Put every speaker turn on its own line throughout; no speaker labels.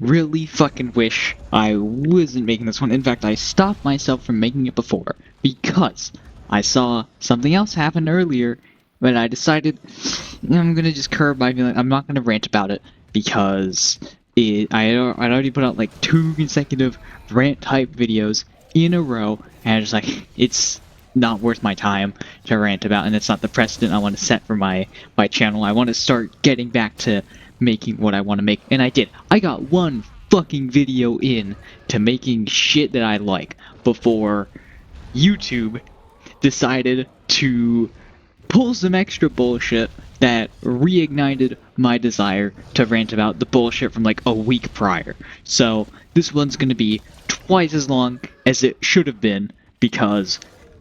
really fucking wish I wasn't making this one. In fact, I stopped myself from making it before because I saw something else happen earlier, but I decided I'm gonna just curb my feeling. I'm not gonna rant about it because I'd already put out like 2 consecutive rant type videos in a row, and I was like, it's not worth my time to rant about, and it's not the precedent I want to set for my channel. I want to start getting back to making what I want to make, and I did. I got 1 fucking video in to making shit that I like before YouTube decided to pull some extra bullshit that reignited my desire to rant about the bullshit from like a week prior. So this one's gonna be twice as long as it should have been because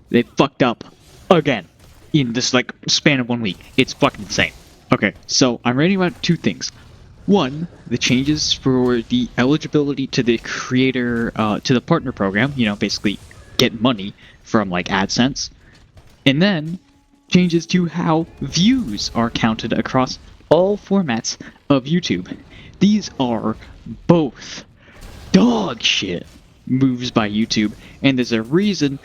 they fucked up again in this like span of 1 week. It's fucking insane. Okay, so I'm ranting about 2 things. One, the changes for the eligibility to the creator, to the partner program, you know, basically get money from like AdSense. And then changes to how views are counted across all formats of YouTube. These are both dog shit moves by YouTube, and there's a reason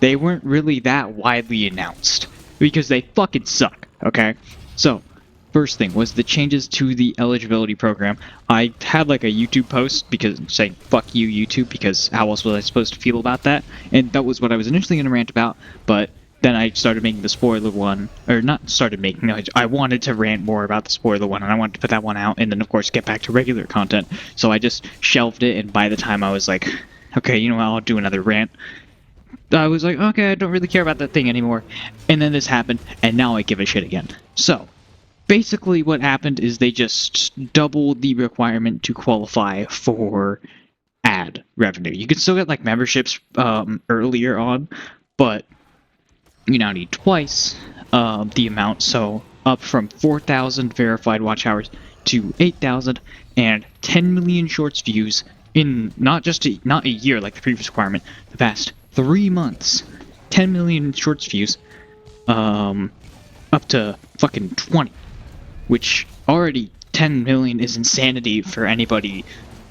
they weren't really that widely announced, because they fucking suck, okay? So, first thing was the changes to the eligibility program. I had like a YouTube post because saying fuck you YouTube, because how else was I supposed to feel about that? And that was what I was initially going to rant about, but then I started making the spoiler one, or not started making, no, I wanted to rant more about the spoiler one, and I wanted to put that one out, and then of course get back to regular content. So I just shelved it, and by the time I was like, okay, you know what, I'll do another rant, I was like, okay, I don't really care about that thing anymore. And then this happened, and now I give a shit again. So, basically what happened is they just doubled the requirement to qualify for ad revenue. You could still get like memberships earlier on, but you now need twice the amount, so up from 4,000 verified watch hours to 8,000, and 10 million shorts views in not a year like the previous requirement, the past 3 months. 10 million shorts views, up to fucking 20, which already 10 million is insanity for anybody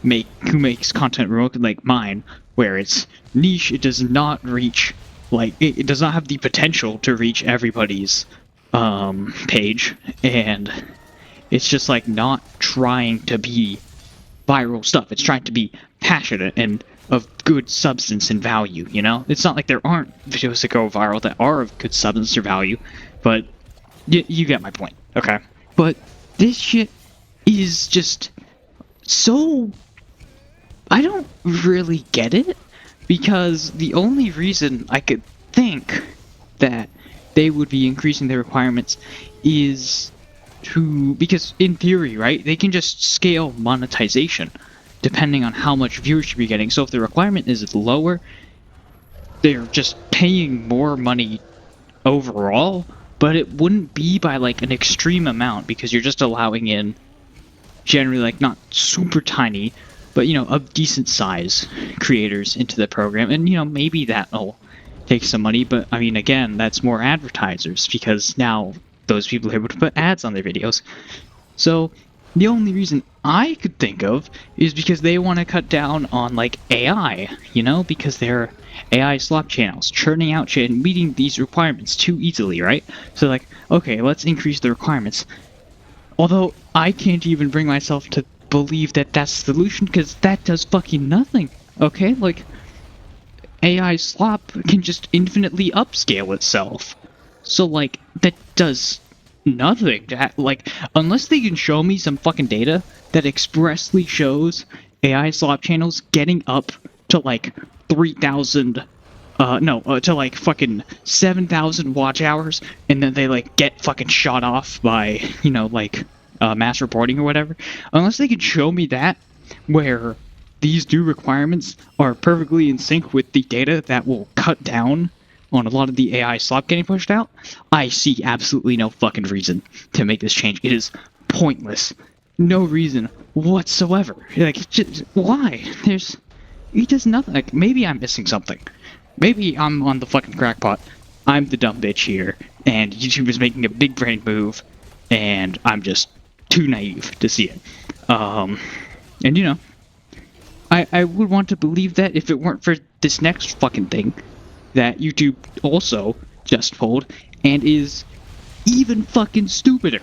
who makes content remotely like mine, where it's niche. It does not reach, like, it does not have the potential to reach everybody's page, and it's just like not trying to be viral stuff. It's trying to be passionate and of good substance and value, you know? It's not like there aren't videos that go viral that are of good substance or value, but you get my point, okay? But this shit is just so... I don't really get it, because the only reason I could think that they would be increasing their requirements is because in theory, right, they can just scale monetization depending on how much viewership you're getting. So if the requirement is lower, they're just paying more money overall, but it wouldn't be by like an extreme amount, because you're just allowing in generally like not super tiny, but you know, of decent size creators into the program. And you know, maybe that'll take some money, but I mean, again, that's more advertisers, because now those people are able to put ads on their videos. So the only reason I could think of is because they want to cut down on like AI, you know, because they're AI slop channels churning out shit and meeting these requirements too easily, right? So like, okay, let's increase the requirements. Although I can't even bring myself to believe that that's the solution, because that does fucking nothing, okay? Like, AI slop can just infinitely upscale itself. So like, that does nothing. Like, unless they can show me some fucking data that expressly shows AI slop channels getting up to like 3,000, to like fucking 7,000 watch hours, and then they like get fucking shot off by, you know, like mass reporting or whatever. Unless they can show me that, where these new requirements are perfectly in sync with the data that will cut down on a lot of the AI slop getting pushed out, I see absolutely no fucking reason to make this change. It is pointless. No reason whatsoever. Like, just, why? It does nothing. Like, maybe I'm missing something. Maybe I'm on the fucking crackpot. I'm the dumb bitch here, and YouTube is making a big brain move, and I'm just too naive to see it. And you know, I would want to believe that if it weren't for this next fucking thing that YouTube also just pulled and is even fucking stupider.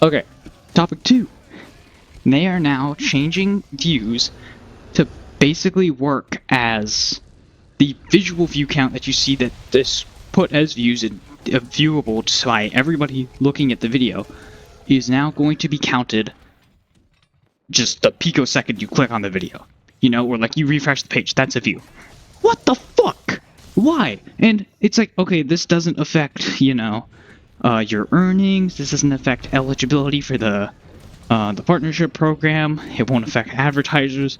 Okay, topic 2. They are now changing views to basically work as the visual view count that you see that is put as views and viewable by everybody looking at the video is now going to be counted just the picosecond you click on the video. You know, or like you refresh the page, that's a view. What the fuck? Why? And it's like, okay, this doesn't affect, you know, your earnings. This doesn't affect eligibility for the partnership program. It won't affect advertisers.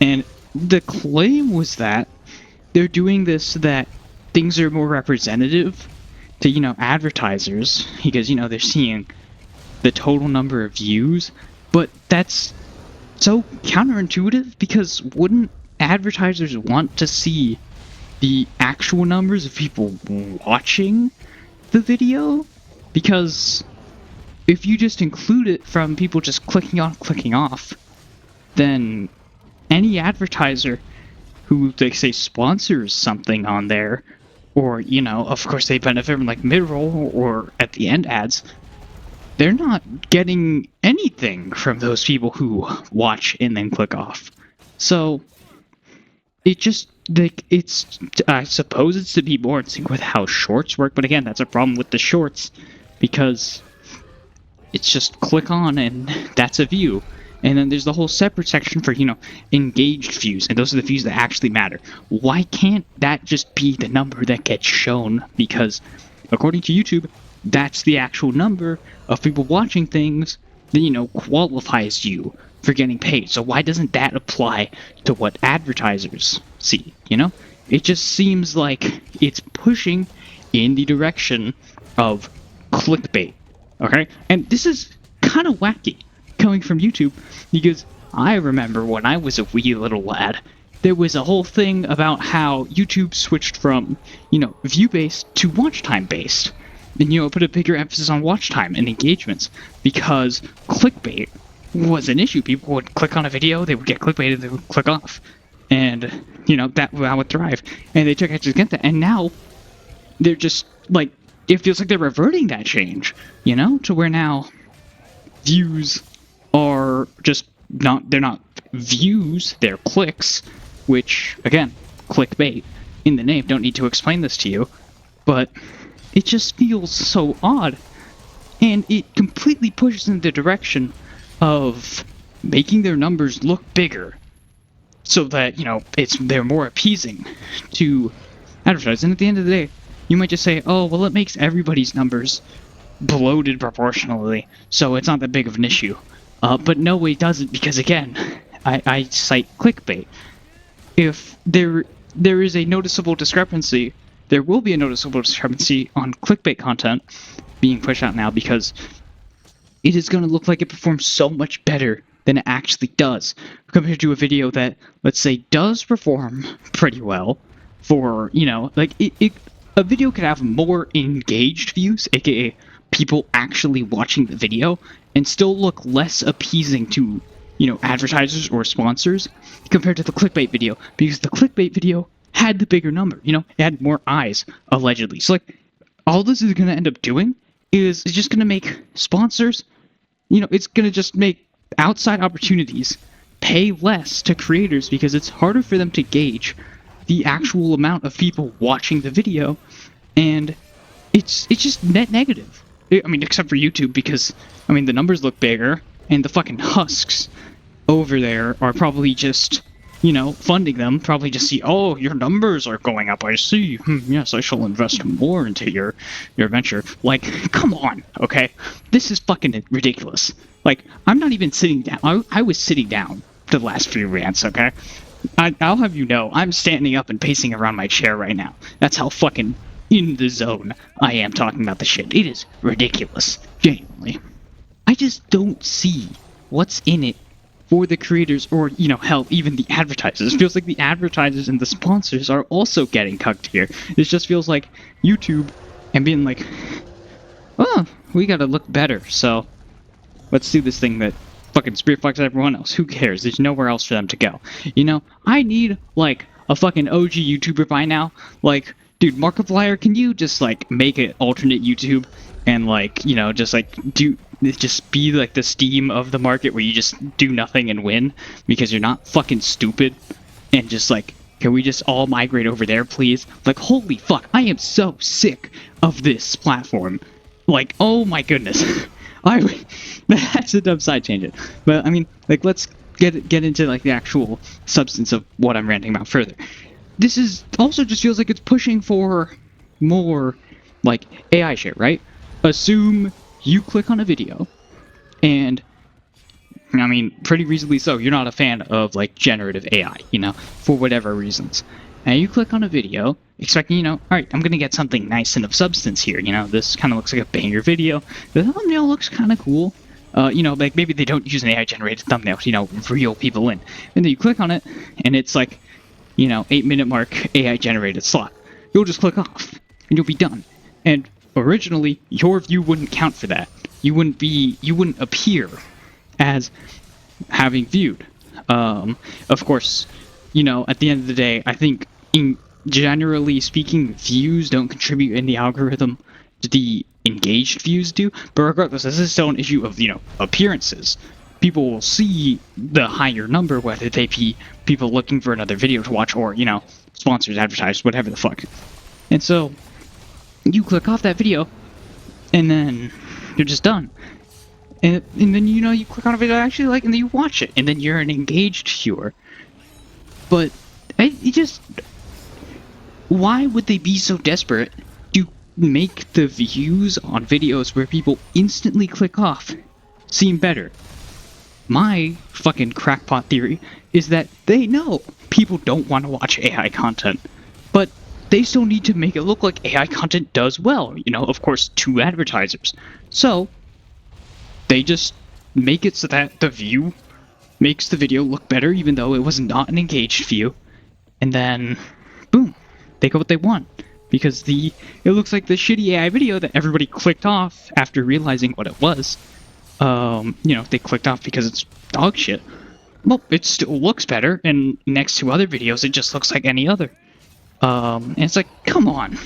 And the claim was that they're doing this so that things are more representative to, you know, advertisers, because, you know, they're seeing the total number of views. But that's so counterintuitive, because wouldn't advertisers want to see the actual numbers of people watching the video? Because if you just include it from people just clicking on, clicking off, then any advertiser who, they say, sponsors something on there, or, you know, of course they benefit from like mid-roll or at the end ads, they're not getting anything from those people who watch and then click off. So it just, like, it's, I suppose it's to be more in sync with how shorts work, but again, that's a problem with the shorts, because it's just click on and that's a view. And then there's the whole separate section for, you know, engaged views, and those are the views that actually matter. Why can't that just be the number that gets shown? Because according to YouTube, that's the actual number of people watching things that, you know, qualifies you for getting paid. So why doesn't that apply to what advertisers see, you know? It just seems like it's pushing in the direction of clickbait, okay? And this is kind of wacky coming from YouTube, because I remember when I was a wee little lad, there was a whole thing about how YouTube switched from, you know, view-based to watch time-based. And, you know, put a bigger emphasis on watch time and engagements, because clickbait was an issue. People would click on a video, they would get clickbaited, they would click off. And, you know, that would thrive. And they took action against that. And now, they're just, like, it feels like they're reverting that change, you know? To where now, views are just not, they're not views, they're clicks, which, again, clickbait in the name. Don't need to explain this to you. But it just feels so odd, and it completely pushes in the direction of making their numbers look bigger, so that, you know, they're more appeasing to advertisers. And at the end of the day, you might just say, oh, well, it makes everybody's numbers bloated proportionally, so it's not that big of an issue. But no, it doesn't, because again, I cite clickbait. If there is a noticeable discrepancy, there will be a noticeable discrepancy on clickbait content being pushed out now, because it is going to look like it performs so much better than it actually does, compared to a video that, let's say, does perform pretty well for, you know, like, a video could have more engaged views, aka people actually watching the video, and still look less appeasing to, you know, advertisers or sponsors compared to the clickbait video, because the clickbait video had the bigger number, you know, it had more eyes, allegedly. So, like, all this is going to end up doing is it's just going to make sponsors, you know, it's going to just make outside opportunities pay less to creators, because it's harder for them to gauge the actual amount of people watching the video, and it's just net negative. I mean, except for YouTube, because, I mean, the numbers look bigger, and the fucking husks over there are probably just, you know, funding them, probably just see, oh, your numbers are going up, I see, yes, I shall invest more into your venture. Like, come on, okay? This is fucking ridiculous. Like, I'm not even sitting down. I was sitting down for the last few rants, okay? I'll have you know, I'm standing up and pacing around my chair right now. That's how fucking in the zone I am talking about the shit. It is ridiculous, genuinely. I just don't see what's in it for the creators, or, you know, hell, even the advertisers. It feels like the advertisers and the sponsors are also getting cucked here. It just feels like YouTube and being like, oh, we gotta look better, so let's do this thing that fucking Spirit Fox everyone else. Who cares? There's nowhere else for them to go. You know, I need, like, a fucking OG YouTuber by now. Like, dude, Markiplier, can you just, like, make an alternate YouTube and, like, you know, just, like, just be, like, the Steam of the market where you just do nothing and win because you're not fucking stupid and just, like, can we just all migrate over there, please? Like, holy fuck, I am so sick of this platform. Like, oh my goodness. That's a dumb side tangent. But, I mean, like, let's get into, like, the actual substance of what I'm ranting about further. This is also just feels like it's pushing for more, like, AI shit, right? Assume you click on a video, and I mean, pretty reasonably so, you're not a fan of, like, generative AI, you know, for whatever reasons. And you click on a video, expecting, you know, alright, I'm gonna get something nice and of substance here, you know, this kind of looks like a banger video. The thumbnail looks kind of cool. You know, like, maybe they don't use an AI-generated thumbnail, you know, reel people in. And then you click on it, and it's like, you know, 8-minute mark AI-generated slot. You'll just click off, and you'll be done. And originally, your view wouldn't count for that. You wouldn't appear as having viewed. Of course, you know, at the end of the day, I think, generally speaking, views don't contribute in the algorithm. The engaged views do. But regardless, this is still an issue of, you know, appearances. People will see the higher number, whether they be people looking for another video to watch or, you know, sponsors, advertisers, whatever the fuck. And so, you click off that video, and then you're just done. And then, you know, you click on a video I actually like, and then you watch it, and then you're an engaged viewer. But, why would they be so desperate to make the views on videos where people instantly click off seem better? My fucking crackpot theory is that they know people don't want to watch AI content, but they still need to make it look like AI content does well, you know, of course, to advertisers. So, they just make it so that the view makes the video look better, even though it was not an engaged view. And then, boom, they got what they want. Because it looks like the shitty AI video that everybody clicked off after realizing what it was. You know, they clicked off because it's dog shit. Well, it still looks better, and next to other videos, it just looks like any other. And it's like, come on.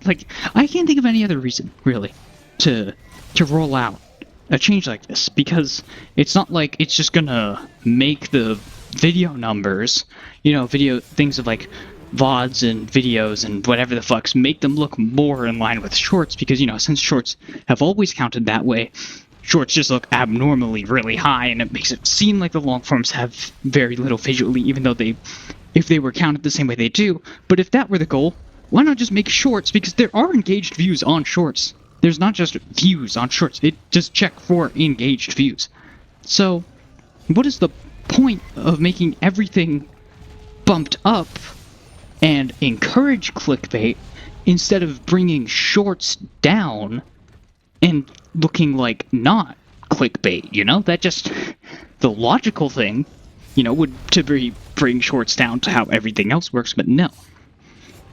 Like, I can't think of any other reason, really, to roll out a change like this, because it's not like it's just gonna make the video numbers, you know, things of like VODs and videos and whatever the fucks, make them look more in line with shorts, because, you know, since shorts have always counted that way, shorts just look abnormally really high, and it makes it seem like the long forms have very little visually, even though if they were counted the same way they do. But if that were the goal, why not just make shorts? Because there are engaged views on shorts. There's not just views on shorts. It just check for engaged views. So, what is the point of making everything bumped up and encourage clickbait instead of bringing shorts down and looking like not clickbait, you know? That just, the logical thing, you know, would to bring shorts down to how everything else works, but no.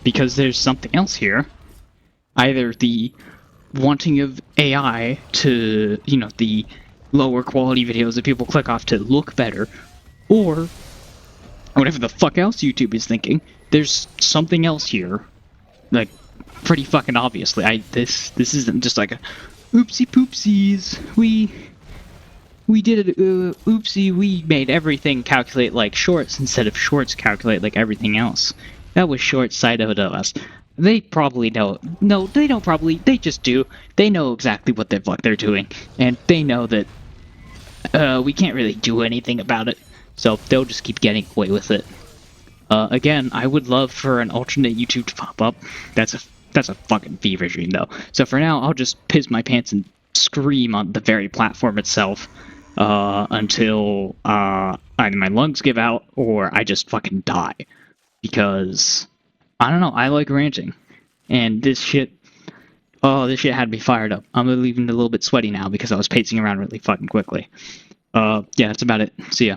Because there's something else here. Either the wanting of AI to, you know, the lower quality videos that people click off to look better, or whatever the fuck else YouTube is thinking. There's something else here, like, pretty fucking obviously. This isn't just like a oopsie poopsies, we did it, oopsie, we made everything calculate like shorts instead of shorts calculate like everything else. That was short-sighted of us. They probably know. No, they don't probably. They just do. They know exactly what the fuck they're doing. And they know that we can't really do anything about it. So they'll just keep getting away with it. Again, I would love for an alternate YouTube to pop up. That's a fucking fever dream, though. So for now, I'll just piss my pants and scream on the very platform itself until either my lungs give out or I just fucking die. Because I don't know, I like ranting. And this shit had me fired up. I'm even a little bit sweaty now because I was pacing around really fucking quickly. Yeah, that's about it. See ya.